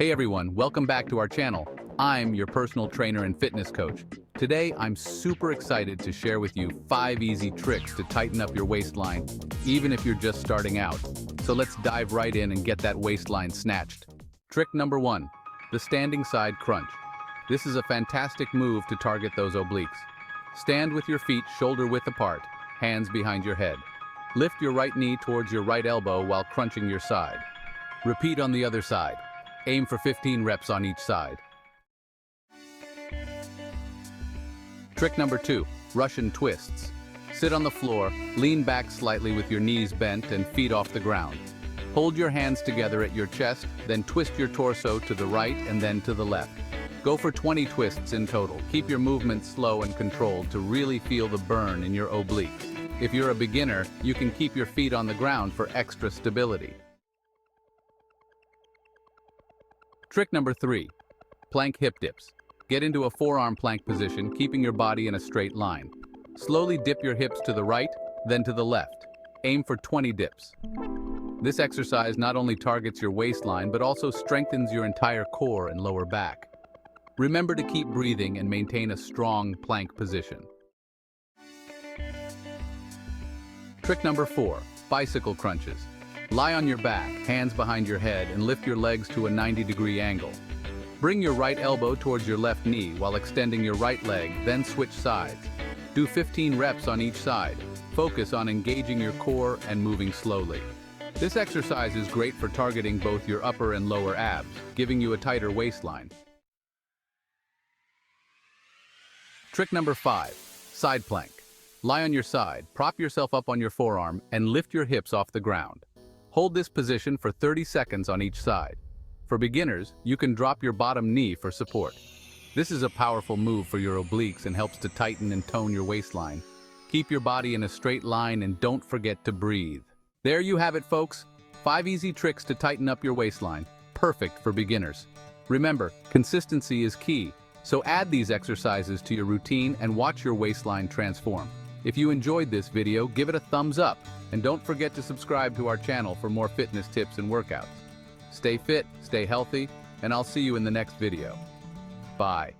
Hey everyone, welcome back to our channel. I'm your personal trainer and fitness coach. Today, I'm super excited to share with you 5 easy tricks to tighten up your waistline, even if you're just starting out. So let's dive right in and get that waistline snatched. Trick number 1, the standing side crunch. This is a fantastic move to target those obliques. Stand with your feet shoulder width apart, hands behind your head. Lift your right knee towards your right elbow while crunching your side. Repeat on the other side. Aim for 15 reps on each side. Trick number 2, Russian twists. Sit on the floor, lean back slightly with your knees bent and feet off the ground. Hold your hands together at your chest, then twist your torso to the right and then to the left. Go for 20 twists in total. Keep your movements slow and controlled to really feel the burn in your obliques. If you're a beginner, you can keep your feet on the ground for extra stability. Trick number 3, plank hip dips. Get into a forearm plank position, keeping your body in a straight line. Slowly dip your hips to the right, then to the left. Aim for 20 dips. This exercise not only targets your waistline, but also strengthens your entire core and lower back. Remember to keep breathing and maintain a strong plank position. Trick number 4, bicycle crunches. Lie on your back, hands behind your head, and lift your legs to a 90-degree angle. Bring your right elbow towards your left knee while extending your right leg, then switch sides. Do 15 reps on each side. Focus on engaging your core and moving slowly. This exercise is great for targeting both your upper and lower abs, giving you a tighter waistline. Trick number 5, side plank. Lie on your side, prop yourself up on your forearm, and lift your hips off the ground. Hold this position for 30 seconds on each side. For beginners, you can drop your bottom knee for support. This is a powerful move for your obliques and helps to tighten and tone your waistline. Keep your body in a straight line and don't forget to breathe. There you have it, folks. 5 easy tricks to tighten up your waistline. Perfect for beginners. Remember, consistency is key, so add these exercises to your routine and watch your waistline transform. If you enjoyed this video, give it a thumbs up, and don't forget to subscribe to our channel for more fitness tips and workouts. Stay fit, stay healthy, and I'll see you in the next video. Bye.